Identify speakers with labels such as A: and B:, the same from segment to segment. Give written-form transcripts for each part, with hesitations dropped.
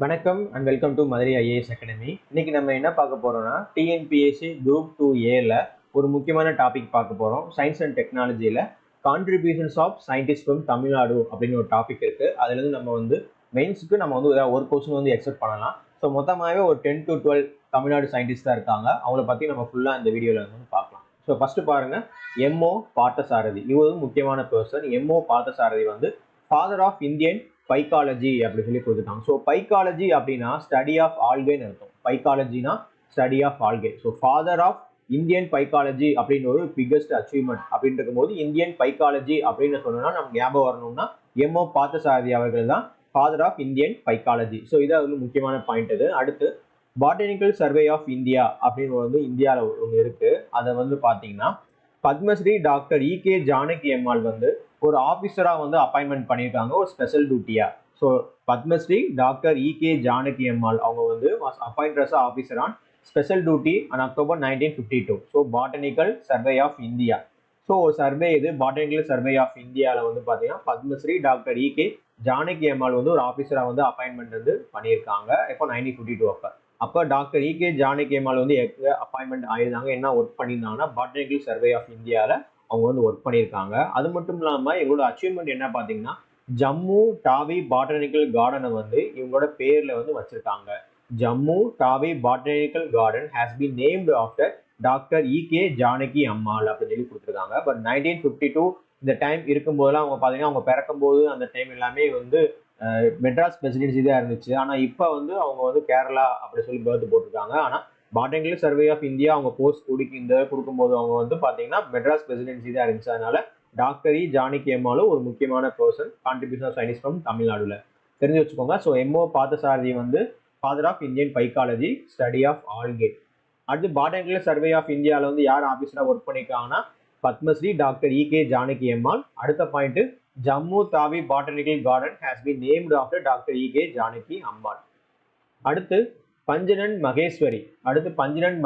A: வணக்கம் and welcome to Madurai IAS academy. இன்னைக்கு நம்ம என்ன பார்க்க போறோம்னா டிஎன்பிஎஸ்சி குரூப் 2A ஒரு முக்கியமான டாபிக் பார்க்க போறோம். சயின்ஸ் அண்ட் டெக்னாலஜியில் contributions of scientist from Tamil Nadu அப்படின்னு ஒரு டாபிக் இருக்கு. அதுலேருந்து நம்ம மெயின்ஸுக்கு நம்ம ஒரு கொஸ்டின் எக்ஸ்பெக்ட் பண்ணலாம். ஸோ மொத்தமாகவே ஒரு 10 to 12 தமிழ்நாடு சயின்டிஸ்ட் தான் இருக்காங்க. அவங்கள பற்றி நம்ம ஃபுல்லாக இந்த வீடியோவில் பார்க்கலாம். ஸோ ஃபர்ஸ்ட் பாருங்க, எம்ஓ பார்த்தசாரதி. இவர் முக்கியமான person. MO Parthasarathy father of Indian phycology அப்படி சொல்லி கொடுத்துட்டாங்க. ஸோ பைக்காலஜி அப்படின்னா ஸ்டடி ஆஃப் ஆல்கைன்னு அர்த்தம். பைக்காலஜினா study of algae. So father of Indian phycology அப்படின்னு ஒரு பிகஸ்ட் அச்சீவ்மெண்ட் அப்படின்னு இருக்கும்போது இந்தியன் பைக்காலஜி அப்படின்னு சொன்னோம்னா நமக்கு ஞாபகம் வரணும்னா எம்ஓ பார்த்தசாரதி அவர்கள் தான் father of Indian psychology. So இது முக்கியமான பாயிண்ட். இது அடுத்து பாட்டனிக்கல் சர்வே ஆஃப் இந்தியா அப்படின்னு இந்தியாவில் ஒன்று இருக்கு. அதை பார்த்தீங்கன்னா பத்மஸ்ரீ டாக்டர் இ.கே. ஜானகி அம்மாள் ஒரு ஆஃபீஸரா அப்பாயின்மெண்ட் பண்ணியிருக்காங்க, ஒரு ஸ்பெஷல் டியூட்டியா. So Padmashri doctor E K. Janaki Ammal அவங்க appoint officer on special duty on October 1952. So botanical survey of India. So survey இது பாட்டனிக்கல் சர்வே ஆஃப் இந்தியாவில் பார்த்தீங்கன்னா பத்மஸ்ரீ டாக்டர் இ.கே. ஜானகி அம்மாள் ஒரு ஆஃபீஸரா அப்பாயின்மெண்ட் பண்ணியிருக்காங்க. இப்போ 1952 அப்போ டாக்டர் இ.கே. ஜானகி அம்மாள் எங்க அப்பாயின்மெண்ட் ஆயிருந்தாங்க, என்ன ஒர்க் பண்ணியிருந்தாங்கன்னா பாட்டனிக்கல் சர்வே ஆஃப் இந்தியாவில் அவங்க ஒர்க் பண்ணியிருக்காங்க. அது மட்டும் இல்லாமல் இவங்களோட அச்சீவ்மெண்ட் என்ன பார்த்தீங்கன்னா ஜம்மு டாவி பாட்டனிக்கல் கார்டனை இவங்களோட பேரில் வச்சிருக்காங்க. Jammu Tawi botanical garden has been named after doctor E K. Janaki Ammal அப்படின்னு சொல்லி கொடுத்துருக்காங்க. பட் 1952 இந்த டைம் இருக்கும்போதெல்லாம் அவங்க பார்த்தீங்கன்னா அவங்க பிறக்கும்போது அந்த டைம் எல்லாமே மெட்ராஸ் பிரசிடென்சி தான் இருந்துச்சு. ஆனால் இப்போ அவங்க கேரளா அப்படி சொல்லி பேர்த் போட்டிருக்காங்க. ஆனால் பாட்டனிக்கல் சர்வே ஆஃப் இந்தியா அவங்க போஸ்ட் கொடுக்கும்போது அவங்க பார்த்தீங்கன்னா மெட்ராஸ் பிரசிடென்சி தான் இருந்துச்சு. அதனால டாக்டர் இ. ஜானகி அம்மாளும் ஒரு முக்கியமான person contribution of scientist from தமிழ்நாடுல தெரிஞ்சு வச்சுக்கோங்க. So MO Parthasarathy father of Indian phycology, study of algae. அடுத்து பாட்டனிக்கல் சர்வே ஆஃப் இந்தியாவில் யார் ஆஃபீஸராக ஒர்க் பண்ணியிருக்காங்கன்னா பத்மஸ்ரீ டாக்டர் இ.கே. ஜானகி அம்மாள். அடுத்த point, Jammu Tawi botanical garden has been named after doctor E K. Janaki Ammal. அடுத்து பஞ்சனன்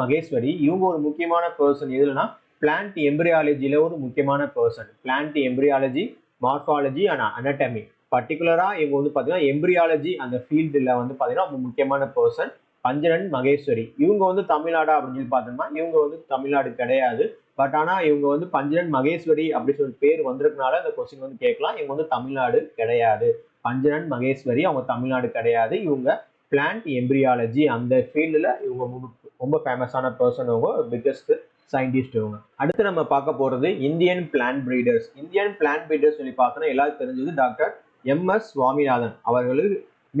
A: மகேஸ்வரி. இவங்க ஒரு முக்கியமான பர்சன். எதுலனா பிளான்ட் எம்பிரியாலஜியில ஒரு முக்கியமான person. Plant embryology, morphology and anatomy. பர்டிகுலரா இவங்க பார்த்தீங்கன்னா எம்பிரியாலஜி அந்த ஃபீல்டில் பார்த்தீங்கன்னா முக்கியமான பர்சன் பஞ்சனன் மகேஸ்வரி. இவங்க தமிழ்நாடா அப்படின்னு சொல்லி பார்த்தோம்னா இவங்க தமிழ்நாடு கிடையாது. பட் ஆனால் இவங்க பஞ்சனன் மகேஸ்வரி அப்படி சொல்லி பேர் வந்திருக்கனால இந்த கொஸ்டின் கேட்கலாம். இவங்க தமிழ்நாடு கிடையாது. பஞ்சனன் மகேஸ்வரி அவங்க தமிழ்நாடு கிடையாது. இவங்க பிளான்ட் எம்பிரியாலஜி அந்த ஃபீல்டில் இவங்க ரொம்ப ஃபேமஸான பர்சன், அவங்க பிக்கஸ்ட் சயின்டிஸ்ட் இவங்க. அடுத்து நம்ம பார்க்க போகிறது இந்தியன் பிளான்ட் பிரீடர்ஸ். சொல்லி பார்த்தோன்னா எல்லாருக்கும் தெரிஞ்சது டாக்டர் எம்.எஸ். சுவாமிநாதன் அவர்கள்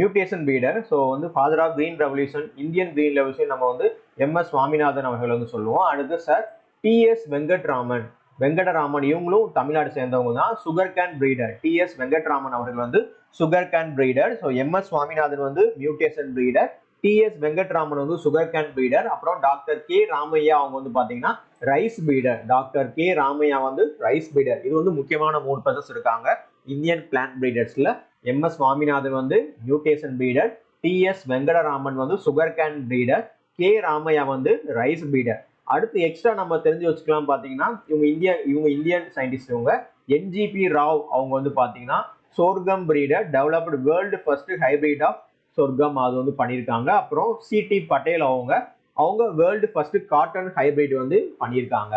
A: mutation breeder. So father of green revolution, Indian green revolution நம்ம எம்.எஸ். சுவாமிநாதன் அவர்கள் சொல்லுவோம். அடுத்து சார் டி.எஸ். வெங்கடராமன் இவங்களும் தமிழ்நாடு சேர்ந்தவங்க தான். Sugarcane breeder. T S. Venkatraman அவர்கள் sugarcane breeder. So M S. Swaminathan mutation breeder, T S. Venkatraman sugarcane breeder. அப்புறம் டாக்டர் கே. ராமையா அவங்க பார்த்தீங்கன்னா rice breeder. Doctor K. Ramaiah rice breeder. இது முக்கியமான 3 பர்சன்ஸ் இருக்காங்க இந்தியன் பிளான்ட் பிரீடர்ஸ்ல. M S. Swaminathan mutation breeder, T S. Venkataraman sugarcane breeder, K. Ramaiah rice breeder. அடுத்து extra நம்ம தெரிஞ்சு வச்சுக்கலாம் பார்த்தீங்கன்னா இவங்க இந்தியன் சயின்டிஸ்ட். இவங்க என்.ஜி.பி. ராவ் அவங்க பார்த்தீங்கன்னா sorghum breeder, developed world first hybrid of sorghum அது பண்ணியிருக்காங்க. அப்புறம் சி.டி. பட்டேல் அவங்க வேர்ல்டு ஃபர்ஸ்ட் காட்டன் ஹைபிரிட் பண்ணியிருக்காங்க.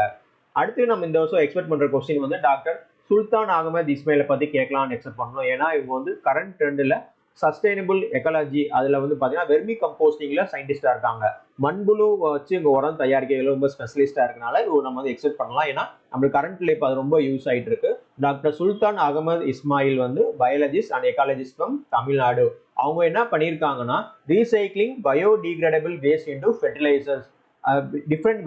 A: அடுத்து நம்ம இந்த வருஷம் எக்ஸ்பெக்ட் பண்ற கொஸ்டின் டாக்டர் சுல்தான் அகமது இஸ்மாயிலை பத்தி கேட்கலாம்னு எக்ஸ்பெக்ட் பண்ணணும். ஏன்னா இவங்க கரண்ட் ட்ரெண்டில் சஸ்டைனபிள் எக்காலஜி அதில் பார்த்தீங்கன்னா வெர்மி கம்போஸ்டிங்ல சயின்டிஸ்டா இருக்காங்க. மண்புழு வச்சு இங்க உரம் தயாரிக்கிறதுல ரொம்ப ஸ்பெஷலிஸ்டா இருக்கனால நம்ம எக்ஸ்பெக்ட் பண்ணலாம். ஏன்னா நம்மளுக்கு கரண்ட்ல இப்போ அது ரொம்ப யூஸ் ஆயிட்டு இருக்கு. Doctor Sultan Ahmed Ismail biologist and ecologist from Tamil Nadu. அவங்க என்ன பண்ணியிருக்காங்கன்னா recycling biodegradable waste into fertilisers, different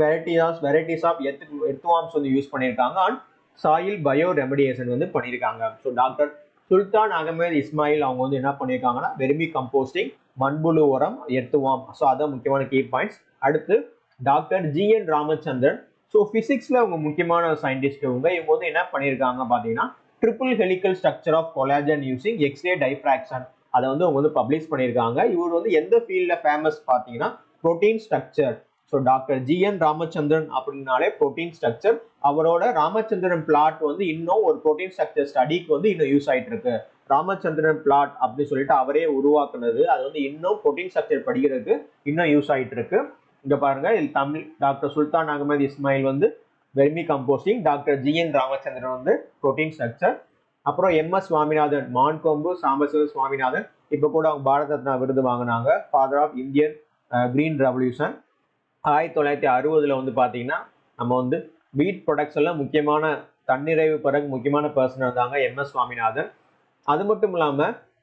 A: varieties of earthworms use பண்ணியிருக்காங்க. அண்ட் சாயில் பயோ ரெமடியேஷன் பண்ணியிருக்காங்க. ஸோ டாக்டர் சுல்தான் அகமது இஸ்மாயில் அவங்க என்ன பண்ணியிருக்காங்கன்னா வெர்மி கம்போஸ்டிங், மண்புழு உரம், எர்த்வார்ம். ஸோ அதான் முக்கியமான கீ பாயிண்ட்ஸ். அடுத்து டாக்டர் ஜி.என். ராமச்சந்திரன். ஸோ பிசிக்ஸ்ல அவங்க முக்கியமான சயின்டிஸ்ட். இவங்க என்ன பண்ணியிருக்காங்க பார்த்தீங்கன்னா triple helical structure of collagen using X ray diffraction அதை அவங்க பப்ளிஷ் பண்ணியிருக்காங்க. இவர் எந்த ஃபீல்டில் ஃபேமஸ் பார்த்தீங்கன்னா protein structure. So doctor G N. Ramachandran அப்படின்னாலே புரோட்டீன் ஸ்ட்ரக்சர். அவரோட ராமச்சந்திரன் பிளாட் இன்னும் ஒரு புரோட்டீன் ஸ்ட்ரக்சர் ஸ்டடிக்கு இன்னும் யூஸ் ஆயிட்டு இருக்கு. ராமச்சந்திரன் பிளாட் அப்படின்னு சொல்லிட்டு அவரே உருவாக்குனது. அது வந்து இன்னும் புரோட்டீன் ஸ்ட்ரக்சர் படிக்கிறதுக்கு இன்னும் யூஸ் ஆயிட்டு இருக்கு. இங்க பாருங்க, இது தமிழ் டாக்டர் சுல்தான் அகமது இஸ்மாயில் வந்து vermicomposting, doctor G N. Ramachandran வந்து புரோட்டீன் ஸ்ட்ரக்சர், அப்புறம் எம்.எஸ். சுவாமிநாதன் மான்கொம்பு சாம்பசிவ சுவாமிநாதன் இப்ப கூட அவங்க பாரத ரத்னா விருது வாங்கினாங்க, father of Indian green revolution. 1960 வந்து பாத்தீங்கன்னா நம்ம வந்து வீட் ப்ரொடக்ஷன்ல முக்கியமான தன்னிறைவு பிறகு முக்கியமான பர்சன் இருந்தாங்க எம்.எஸ். சுவாமிநாதன். அது மட்டும் இல்லாம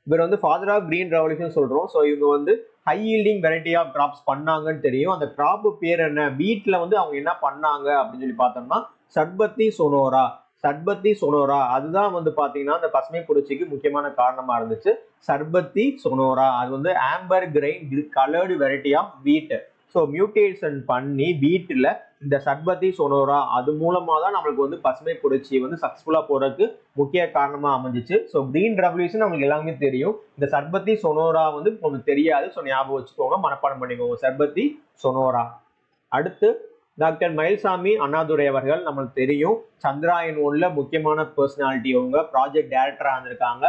A: இவர் வந்து ஃபாதர் ஆஃப் கிரீன் ரெவல்யூஷன் சொல்றோம். ஸோ இவங்க வந்து high yielding variety of crops பண்ணாங்கன்னு தெரியும். அந்த கிராப் பேர் என்ன, வீட்டில் வந்து அவங்க என்ன பண்ணாங்க அப்படின்னு சொல்லி பார்த்தோம்னா சர்பத்தி சொனோரா. சர்பத்தி சொனோரா அதுதான் வந்து பாத்தீங்கன்னா அந்த பசுமை புரட்சிக்கு முக்கியமான காரணமா இருந்துச்சு. சர்பத்தி சொனோரா அது வந்து amber grain coloured variety of wheat. So mutation பண்ணி வீட்டில் இந்த சர்பத்தி சொனோரா அது மூலமா தான் நம்மளுக்கு வந்து பசுமை புரட்சி வந்து சக்சஸ்ஃபுல்லா போறதுக்கு முக்கிய காரணமா அமைஞ்சிச்சு. ஸோ கிரீன் ரெவல்யூஷன் நம்மளுக்கு எல்லாமே தெரியும். இந்த சர்பத்தி சொனோரா வந்து உங்களுக்கு தெரியாது. ஸோ ஞாபகம் வச்சுக்கோங்க, மனப்பாடம் பண்ணிக்கோங்க, சர்பத்தி சொனோரா. அடுத்து டாக்டர் மயில்சாமி அண்ணாதுரை அவர்கள் நம்மளுக்கு தெரியும். சந்திராயன் 1ல முக்கியமான பர்சனாலிட்டி, அவங்க ப்ராஜெக்ட் டைரக்டரா இருந்திருக்காங்க.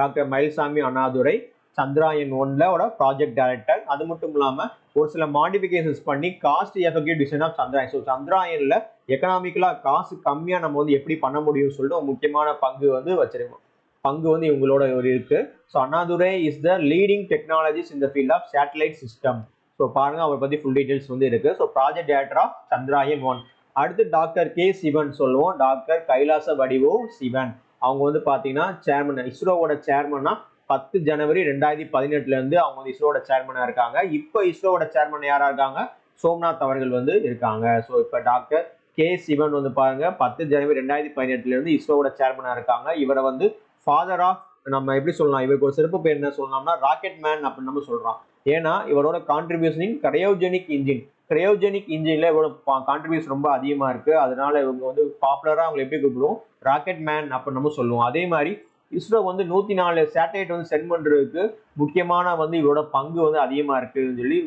A: டாக்டர் மயில்சாமி அண்ணாதுரை சந்திராயன் 1ல ப்ராஜெக்ட் டைரக்டர். அது மட்டும் இல்லாம ஒரு சில மாடிஃபிகேஷன்ஸ் பண்ணி cost effective design of Chandrayaan. So சந்திராயன்ல எக்கனாமிக்கலா காசு கம்மியா நம்ம வந்து எப்படி பண்ண முடியும்னு சொல்லிட்டு ஒரு முக்கியமான பங்கு வந்து வச்சிருக்கோம். பங்கு வந்து இவங்களோட ஒரு இருக்கு. So Annadurai is the leading technologies in the field of satellite system. So பாருங்க, அவரை பத்தி ஃபுல் டீடைல்ஸ் வந்து இருக்கு. So project director of Chandrayaan 1. அடுத்து டாக்டர் கே சிவன் சொல்லுவோம். டாக்டர் கைலாச வடிவோ சிவன். அவங்க வந்து பாத்தீங்கன்னா சேர்மன், இஸ்ரோவோட சேர்மனா 10 ஜனவரி 2018 இருந்து அவங்க வந்து இஸ்ரோட சேர்மனா இருக்காங்க. இப்போ இஸ்ரோவோட சேர்மன் யாரா இருக்காங்க, சோம்நாத் அவர்கள் வந்து இருக்காங்க. ஸோ இப்போ டாக்டர் கே சிவன் வந்து பாருங்க 10 ஜனவரி 2018 இருந்து இஸ்ரோவோட சேர்மனா இருக்காங்க. இவரை வந்து ஃபாதர் ஆஃப், நம்ம எப்படி சொல்லலாம், இவருக்கு ஒரு சிறப்பு பேர் என்ன சொல்லலாம்னா ராக்கெட் மேன் அப்படின்னு நம்ம சொல்றோம். ஏன்னா இவரோட கான்ட்ரிபியூஷன் கிரையோஜெனிக் இன்ஜின், கிரையோஜெனிக் இன்ஜின்ல இவரோட கான்ட்ரிபியூஷன் ரொம்ப அதிகமா இருக்கு. அதனால இவங்க வந்து பாப்புலரா அவங்க எப்படி கூப்பிடுவோம், ராக்கெட் மேன் அப்படின்னு நம்ம சொல்லுவோம். அதே மாதிரி இஸ்ரோ வந்து 104 சேட்டலைட் வந்து சென்ட் பண்றதுக்கு முக்கியமான வந்து இவரோட பங்கு வந்து அதிகமா இருக்குன்னு சொல்லி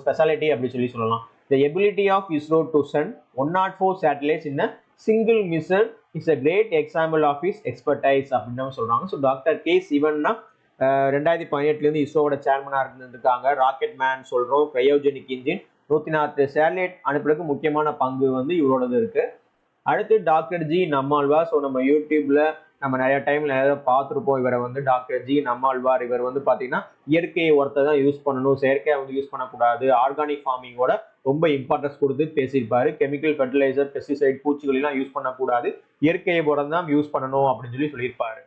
A: ஸ்பெஷாலிட்டி அப்படி சொல்லலாம். The ability of ISRO to send 104 satellites in a single mission is a great example of his expertise அப்படின்னு சொல்றாங்க. ஸோ டாக்டர் கே சிவன்னா 2018 இருந்து இஸ்ரோவோட சேர்மனா இருந்திருக்காங்க. ராக்கெட் மேன் சொல்றோம், கிரையோஜெனிக் இன்ஜின், 104 சேட்டலைட் அனுப்புறதுக்கு முக்கியமான பங்கு வந்து இவரோடது இருக்கு. அடுத்து டாக்டர் ஜி நம்மாழ்வார். ஸோ நம்ம யூடியூப்ல நம்ம நிறைய டைம்ல நிறைய பார்த்துருப்போம் இவரை வந்து, டாக்டர் ஜி நம்மாழ்வார். இவர் வந்து பாத்தீங்கன்னா இயற்கை உரத்தை தான் யூஸ் பண்ணணும், செயற்கையை வந்து யூஸ் பண்ணக்கூடாது, ஆர்கானிக் ஃபார்மிங்கோட ரொம்ப இம்பார்ட்டன்ஸ் கொடுத்து பேசியிருப்பாரு. கெமிக்கல் ஃபெர்டிலைசர், பெஸ்டிசைட், பூச்சிகள் எல்லாம் யூஸ் பண்ணக்கூடாது, இயற்கை உரம் தான் யூஸ் பண்ணணும் அப்படின்னு சொல்லியிருப்பாரு.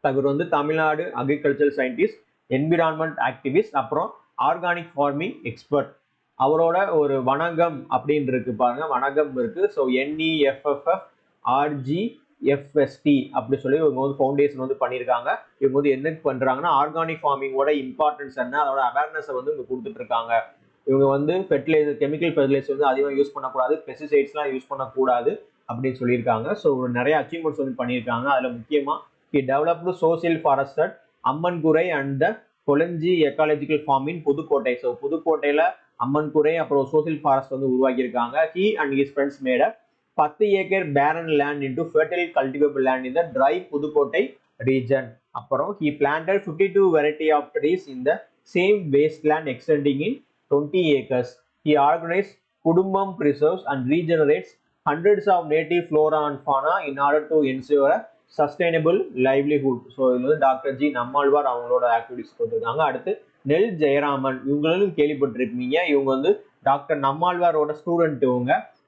A: இவர் வந்து Tamil Nadu agriculture scientist, environment activist, அப்புறம் ஆர்கானிக் ஃபார்மிங் எக்ஸ்பர்ட். அவரோட ஒரு வணக்கம் அப்படின்னு இருக்கு பாருங்க, வணக்கம் இருக்கு. ஸோ NEFFRGFST அப்படி சொல்லி இவங்க வந்து ஃபவுண்டேஷன் வந்து பண்ணியிருக்காங்க. இவங்க வந்து என்ன பண்றாங்கன்னா ஆர்கானிக் ஃபார்மிங்கோட இம்பார்ட்டன்ஸ் என்ன, அதோட அவேர்னஸை வந்து இவங்க கொடுத்துட்டு இருக்காங்க. இவங்க வந்து ஃபெர்டிலைசர், கெமிக்கல் ஃபெர்டிலைசர் வந்து அதிகமாக யூஸ் பண்ணக்கூடாது, பெஸ்டிசைட்ஸ்லாம் யூஸ் பண்ணக்கூடாது அப்படின்னு சொல்லியிருக்காங்க. ஸோ நிறைய அச்சீவ்மெண்ட்ஸ் வந்து பண்ணியிருக்காங்க. அதில் முக்கியமாக he developed social forest at Ammankurai and the Kolanji ecological farm in Pudukkottai. So புதுக்கோட்டையில அம்மன்குரை அப்புறம் சோசியல் ஃபாரஸ்ட் வந்து உருவாக்கியிருக்காங்க. he and his friends made a 10 acre barren land into fertile cultivable land in the dry Pudukkottai region. அப்புறம் he planted 52 variety of trees in the same wasteland extending in 20 acres. He organized Kudumbam preserves and regenerates hundreds of native flora and fauna in order to ensure a sustainable livelihood. So இது வந்து doctor G Nammalvar அவங்களோட activities கொடுத்துருக்காங்க. அடுத்து நெல் ஜெயராமன், இவங்களும் கேள்விப்பட்டிருப்பீங்க. இவங்க வந்து டாக்டர் நம்மாழ்வாரோட ஸ்டூடெண்ட்.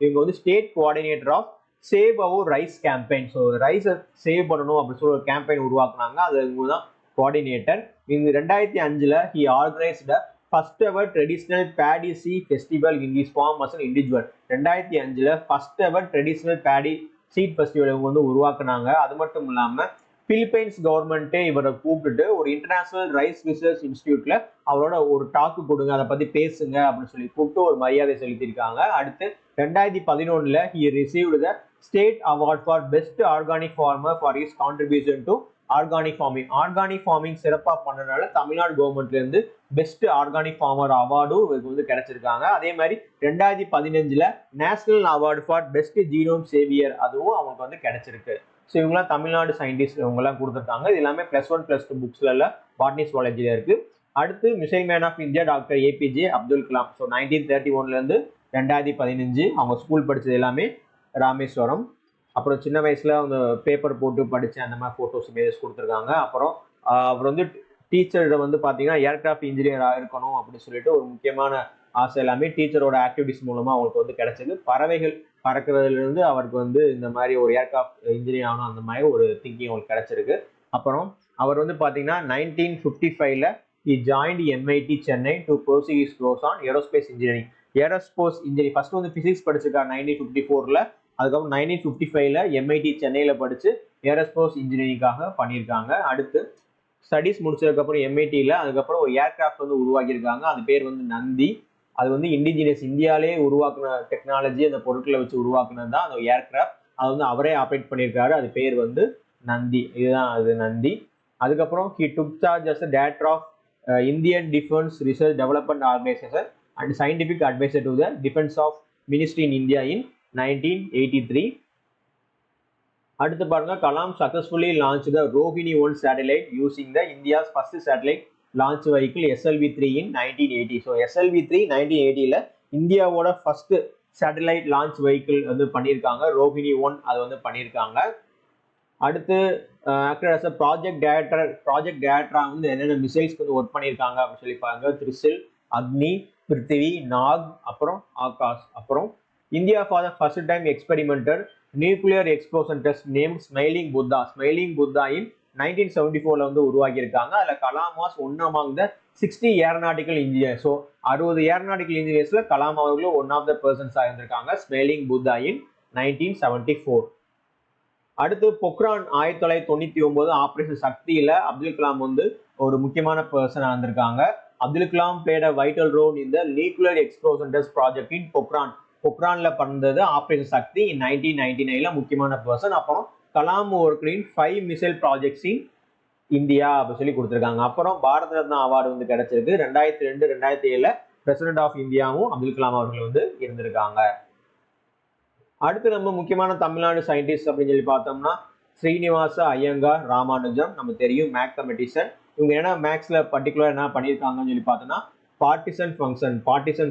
A: இவங்க வந்து state coordinator of save our rice campaign. So ரைஸை சேவ் பண்ணணும் அப்படின்னு சொல்லி ஒரு கேம்பெயின் உருவாக்குனாங்க. அது இவங்க தான் கோஆர்டினேட்டர். இவங்க 2005 he organized first ever traditional paddy seed festival in his farm as an individual. 2005 first ever traditional paddy seed festival இவங்க வந்து உருவாக்குனாங்க. அது மட்டும் இல்லாம பிலிப்பைன்ஸ் கவர்மெண்ட்டே இவரை கூப்பிட்டுட்டு ஒரு இன்டர்நேஷனல் ரைஸ் ரிசர்ச் இன்ஸ்டிடியூட்ல அவரோட ஒரு டாக்கு கொடுங்க, அதை பத்தி பேசுங்க அப்படின்னு சொல்லி கூப்பிட்டு ஒரு மரியாதை செலுத்தியிருக்காங்க. அடுத்து 2011 he received the state award for best organic farmer for his contribution to organic farming. Organic farming சிறப்பாக பண்ணனால தமிழ்நாடு கவர்மெண்ட்ல இருந்து பெஸ்ட் ஆர்கானிக் ஃபார்மர் அவார்டும் இவருக்கு வந்து கிடைச்சிருக்காங்க. அதே மாதிரி 2015 national award for best genome Xavier அதுவும் அவங்களுக்கு வந்து கிடைச்சிருக்கு. ஸோ இவங்களாம் தமிழ்நாடு சயின்டிஸ்ட் இவங்கெல்லாம் கொடுத்துருக்காங்க. இது எல்லாமே +1 +2 புக்ஸ்ல பாட்னி சுவாலஜியில் இருக்கு. அடுத்து missile man of India doctor A P J Abdul Kalam. So 1931 2015 அவங்க ஸ்கூல் படித்தது எல்லாமே ராமேஸ்வரம். அப்புறம் சின்ன வயசுல அவங்க பேப்பர் போட்டு படிச்சு அந்த மாதிரி போட்டோஸ் இமேஜஸ் கொடுத்துருக்காங்க. அப்புறம் அவர் வந்து டீச்சரை வந்து பார்த்தீங்கன்னா ஏர்கிராஃப்ட் இன்ஜினியராக இருக்கணும் அப்படின்னு சொல்லிட்டு ஒரு முக்கியமான ஆசை எல்லாமே டீச்சரோட ஆக்டிவிட்டிஸ் மூலமா அவங்களுக்கு வந்து கிடைச்சது. பறவைகள் பறக்கிறதுலேருந்து அவருக்கு வந்து இந்த மாதிரி ஒரு ஏர்கிராஃப்ட் இன்ஜினியர் ஆகணும் அந்த மாதிரி ஒரு திங்கிங் அவங்களுக்கு கிடைச்சிருக்கு. அப்புறம் அவர் வந்து பார்த்தீங்கன்னா 1955 he joined MIT Chennai to pursue his course on aerospace engineering. Aerospace engineering first வந்து பிசிக்ஸ் படிச்சிருக்காரு 1954. அதுக்கப்புறம் 1955 MIT சென்னையில் படிச்சு ஏரோஸ்பேஸ் இன்ஜினியரிங்காக பண்ணியிருக்காங்க. அடுத்து ஸ்டடீஸ் முடிச்சதுக்கப்புறம் MITயில் அதுக்கப்புறம் ஒரு ஏர்கிராஃப்ட் வந்து உருவாக்கியிருக்காங்க. அது பேர் வந்து நந்தி. அது வந்து இண்டிஜினியஸ் இந்தியாவிலே உருவாக்குன டெக்னாலஜி அந்த பொருட்களை வச்சு உருவாக்குனது தான் அந்த ஏர்கிராஃப்ட். அது வந்து அவரே ஆப்ரேட் பண்ணியிருக்காரு. அது பேர் வந்து நந்தி. இதுதான் அது நந்தி. அதுக்கப்புறம் he took charge as a director of Indian Defence Research Development Organization and scientific advisor to the Defence of Ministry in India in 1983. அடுத்து பாருங்க, Kalam successfully launch the Rohini 1 satellite using the India's first satellite launch vehicle SLV-3 in 1980. So SLV-3 1980 இந்தியாவோட first satellite launch vehicle வந்து பண்ணியிருக்காங்க. ரோஹிணி 1 அது வந்து பண்ணியிருக்காங்க. அடுத்து actor as a project டைரக்டரா வந்து என்னென்ன மிசைல்ஸ்க்கு வந்து ஒர்க் பண்ணியிருக்காங்க அப்படின்னு சொல்லி பாருங்க. த்ரிசில், அக்னி, பிருத்திவி, நாக், அப்புறம் ஆகாஷ். அப்புறம் India for the first time experimented nuclear explosion test name smiling Buddha in 1974 வந்து உருவாக்கியிருக்காங்க. அதில் Kalam was one among the 60 aeronautical engineers. So 60 aeronautical இன்ஜினியர்ஸ்ல கலாம் அவர்களும் ஒன் ஆஃப் த பர்சன்ஸாக இருந்திருக்காங்க. Smiling Buddha in 1974. அடுத்து பொக்ரான் 1999 ஆபரேஷன் சக்தியில அப்துல் கலாம் வந்து ஒரு முக்கியமான பர்சனாக இருந்திருக்காங்க. Abdul Kalam played a vital role in the nuclear explosion test project in பொக்ரான்ல பண்ணது ஆபரேஷன் சக்தி இன் 1999 முக்கியமான பர்சன். அப்புறம் Kalam working 5 missile projects in India அப்படின்னு சொல்லி கொடுத்துருக்காங்க. அப்புறம் பாரத ரத்னா அவார்டு வந்து கிடைச்சிருக்கு. 2002 2007 பிரசிடென்ட் ஆஃப் இந்தியாவும் அப்துல் கலாம் அவர்கள் வந்து இருந்திருக்காங்க. அடுத்து நம்ம முக்கியமான தமிழ்நாடு சயின்டிஸ்ட் அப்படின்னு சொல்லி பார்த்தோம்னா ஸ்ரீனிவாச ஐயங்கார் ராமானுஜம். நம்ம தெரியும் மேத்தமெட்டிஷியன். இவங்க என்ன மேக்ஸ்ல பர்டிகுலர் என்ன பண்ணியிருக்காங்கன்னு சொல்லி பார்த்தோம்னா பார்ட்டிஷன்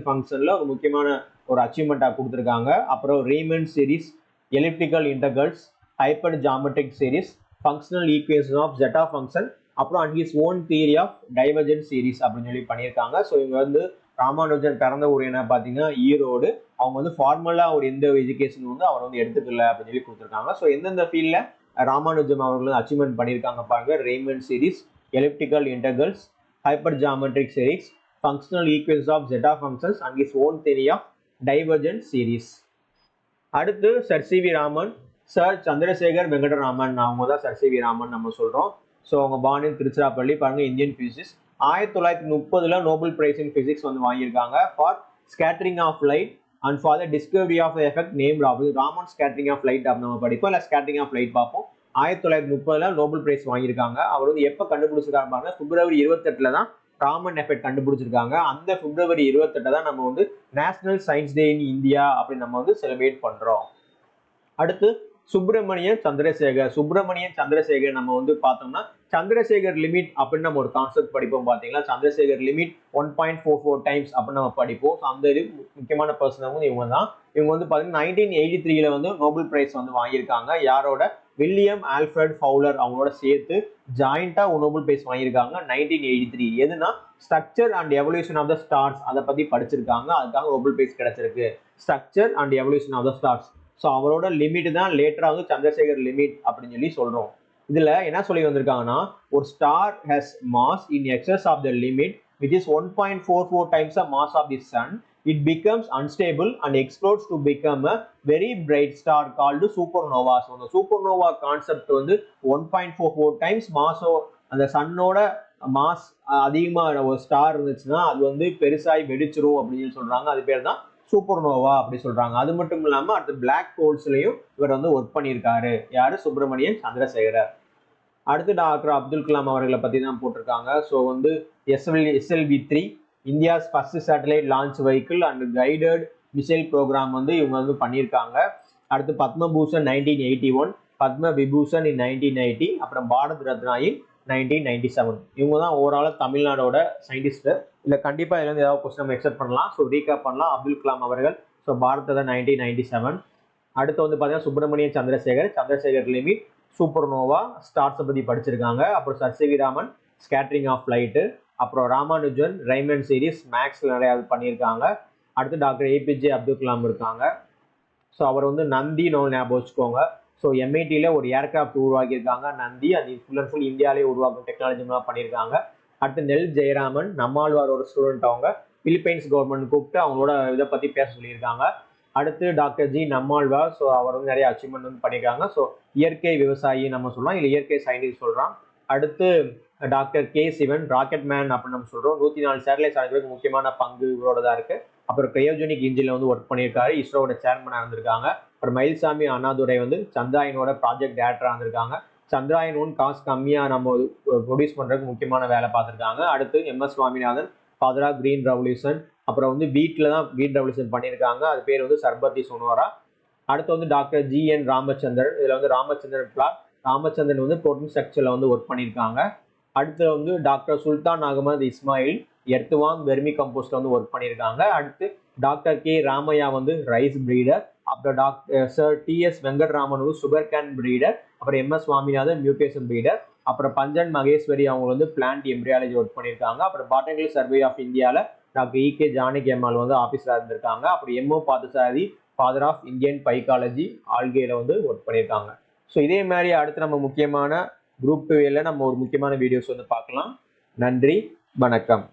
A: ஃபங்க்ஷன்ல ஒரு முக்கியமான ஒரு அச்சீவ்மெண்ட்டாக கொடுத்துருக்காங்க. அப்புறம் Riemann series, elliptical integrals, hyper geometric series, functional equation of zeta function, அப்புறம் and his own theory of divergent series அப்படின்னு சொல்லி பண்ணியிருக்காங்க. ஸோ இவங்க வந்து ராமானுஜன் பிறந்த ஊர் என்ன பார்த்தீங்கன்னா ஈரோடு. அவங்க வந்து ஃபார்மலாக ஒரு எந்த எஜுகேஷன் வந்து அவர் வந்து எடுத்துக்கல அப்படின்னு சொல்லி கொடுத்துருக்காங்க. ஸோ எந்தெந்த ஃபீல்டில் ராமானுஜம் அவர்கள் அச்சீவ்மெண்ட் பண்ணியிருக்காங்க பாருங்க. Riemann series, elliptical integrals, hyper geometric series, functional equations of zeta functions and his own theory of divergent series. அடுத்து sir C V Raman, sir Chandrasekhar Venkataraman. அவங்க தான் சர் சிவி ராமன் நம்ம சொல்றோம். ஸோ அவங்க பானின் திருச்சிராப்பள்ளி பாருங்க. Indian physics 1930 Nobel prize in physics வந்து வாங்கியிருக்காங்க for scattering of light and for the discovery of effect name Raman scattering of light நம்ம படிப்போம். இல்லை ஸ்கேட்டரிங் ஆஃப் லைட் பார்ப்போம். 1930 நோபல் பிரைஸ் வாங்கியிருக்காங்க. அவர் வந்து எப்போ கண்டுபிடிச்சிருக்காங்க பாருங்க. பிப்ரவரி 28 தான் ராமன் எஃபெக்ட் கண்டுபிடிச்சிருக்காங்க. அந்த பிப்ரவரி 28 தான் நம்ம வந்து நேஷனல் சயின்ஸ் டே இன் இந்தியா அப்படின்னு நம்ம வந்து செலிப்ரேட் பண்றோம். அடுத்து சுப்பிரமணியன் சந்திரசேகர் நம்ம வந்து பார்த்தோம்னா சந்திரசேகர் லிமிட் அப்படின்னு நம்ம ஒரு கான்செப்ட் படிப்போம். பார்த்தீங்களா, சந்திரசேகர் லிமிட் 1.44 டைம்ஸ் அப்படின்னு நம்ம படிப்போம். ஸோ அந்த இது முக்கியமான பர்சன் வந்து இவங்க தான். இவங்க வந்து பார்த்தீங்கன்னா 1983 வந்து நோபல் பிரைஸ் வந்து வாங்கியிருக்காங்க. யாரோட? வில்லியம் ஆல்ஃபிரட் ஃபவுலர் அவங்களோட சேர்த்து ஜாயிண்டா நோபல் பிரைஸ் வாங்கியிருக்காங்க 1983. எதுனா structure and evolution of the stars அதை பத்தி படிச்சிருக்காங்க. அதுக்காக நோபல் பிரைஸ் கிடைச்சிருக்கு. Structure and evolution of the stars. So அவரோட லிமிட் தான் லேட்டராக வந்து சந்திரசேகர் லிமிட் அப்படின்னு சொல்லி சொல்றோம். இதுல என்ன சொல்லி வந்திருக்காங்கன்னா, ஒரு star has mass in excess of the limit which is 1.44 times the mass of the sun. It becomes unstable and explodes to become a very bright star called supernova. So the supernova concept வந்து 1.44 times mass அந்த சன்னோட mass அதிகமாக ஒரு star இருந்துச்சுன்னா அது வந்து பெருசாகி வெடிச்சிரும் அப்படின்னு சொல்றாங்க. அது பேர் தான் சூப்பர்னோவா அப்படி சொல்றாங்க. அது மட்டும் இல்லாம அடுத்து பிளாக் ஹோல்ஸ்லயும் இவர் வந்து ஒர்க் பண்ணியிருக்காரு. யாரு? சுப்பிரமணியன் சந்திரசேகரர். அடுத்து டாக்டர் அப்துல் கலாம் அவர்களை பத்தி தான் போட்டிருக்காங்க. ஸோ வந்து SLV-3 India's first satellite launch vehicle and guided missile programme வந்து இவங்க வந்து பண்ணியிருக்காங்க. அடுத்து பத்மபூஷன் 1981 பத்ம விபூஷன் இன் 1990, அப்புறம் பாரத் ரத்னா இன் 1997. இவங்க தான் ஓவரால் தமிழ்நாடோட சயின்டிஸ்ட். இல்லை கண்டிப்பாக இதுலேருந்து ஏதாவது கொஸ்டின் நம்ம எக்ஸ்பெக்ட் பண்ணலாம். ஸோ ரீகேப் பண்ணலாம். அப்துல் கலாம் அவர்கள் ஸோ பாரத் ரத்னா 1997. அடுத்து வந்து பார்த்தீங்கன்னா சுப்பிரமணியன் சந்திரசேகர் லிமிட் சூப்பர்னோவா ஸ்டார்ஸை பற்றி படிச்சிருக்காங்க. அப்புறம் sir C V Raman scattering of light, அப்புறம் ராமானுஜன் ரைமண்ட் சீரிஸ் மேக்ஸில் நிறையா பண்ணியிருக்காங்க. அடுத்து டாக்டர் ஏபிஜே அப்துல் கலாம் இருக்காங்க. ஸோ அவர் வந்து நந்தி ஞாபகம் வச்சுக்கோங்க. ஸோ எம்ஐடியில் ஒரு ஏர்கிராஃப்ட் உருவாக்கியிருக்காங்க நந்தி. அது ஃபுல் அண்ட் ஃபுல் இந்தியாவிலே உருவாக்கும் டெக்னாலஜிலாம் பண்ணியிருக்காங்க. அடுத்து நெல் ஜெயராமன் நம்மாழ்வாரோட ஸ்டூடெண்ட். அவங்க பிலிப்பைன்ஸ் கவர்மெண்ட் கூப்பிட்டு அவங்களோட இதை பற்றி பேச சொல்லியிருக்காங்க. அடுத்து டாக்டர் ஜி நம்மாழ்வார். ஸோ அவர் வந்து நிறைய அச்சீவ்மெண்ட் வந்து பண்ணியிருக்காங்க. ஸோ இயற்கை விவசாயி நம்ம சொல்லலாம், இல்லை இயற்கை சயின்டிஸ்ட் சொல்கிறோம். அடுத்து doctor K Sivan rocket man அப்படின்னு நம்ம சொல்கிறோம். 104 சேட்டலைட்ஸ் அனுப்புறதுக்கு முக்கியமான பங்கு இவரோட தான் இருக்குது. அப்புறம் கிரையோஜெனிக் இன்ஜினில் வந்து ஒர்க் பண்ணியிருக்காரு. இஸ்ரோட சேர்மனாக இருந்திருக்காங்க. அப்புறம் மயில்சாமி அண்ணாதுரை வந்து சந்திராயனோட ப்ராஜெக்ட் டேரக்டராக இருந்திருக்காங்க. சந்திராயன் 1 காசு கம்மியாக நம்ம ப்ரொடியூஸ் பண்ணுறதுக்கு முக்கியமான வேலை பார்த்துருக்காங்க. அடுத்து MS Swaminathan father of green revolution. அப்புறம் வந்து வீட்டில் தான் வீட் ரெவல்யூஷன் பண்ணியிருக்காங்க. அது பேர் வந்து சர்பத்தி சோனோரா. அடுத்து வந்து டாக்டர் GN ராமச்சந்திரன். இதில் வந்து ராமச்சந்திரன் பிளாட் ராமச்சந்திரன் வந்து புரோட்டீன் ஸ்ட்ரக்சரில் வந்து ஒர்க் பண்ணியிருக்காங்க. அடுத்து வந்து டாக்டர் சுல்தான் அகமது இஸ்மாயில் எர்த்துவாங் வெர்மி கம்போஸ்ட்ல வந்து ஒர்க் பண்ணியிருக்காங்க. அடுத்து டாக்டர் கே ராமையா வந்து ரைஸ் பிரீடர். அப்புறம் டாக்டர் சர் TS வெங்கட்ராமன் வந்து சுகர் கேன் பிரீடர். அப்புறம் MS சுவாமிநாதன் மியூட்டேஷன் பிரீடர். அப்புறம் பஞ்சன் மகேஸ்வரி அவங்க வந்து பிளான்ட் எம்ப்ரியாலஜி ஒர்க் பண்ணியிருக்காங்க. அப்புறம் பாட்டனிக்கல் சர்வே ஆஃப் இந்தியாவில் டாக்டர் EK ஜானகி அம்மாள் வந்து ஆஃபீஸராக இருந்திருக்காங்க. அப்புறம் MO Parthasarathy father of Indian phycology ஆல்கேல வந்து ஒர்க் பண்ணியிருக்காங்க. ஸோ இதே மாதிரி அடுத்து நம்ம முக்கியமான குரூப் 2 நம்ம ஒரு முக்கியமான வீடியோஸ் வந்து பார்க்கலாம். நன்றி, வணக்கம்.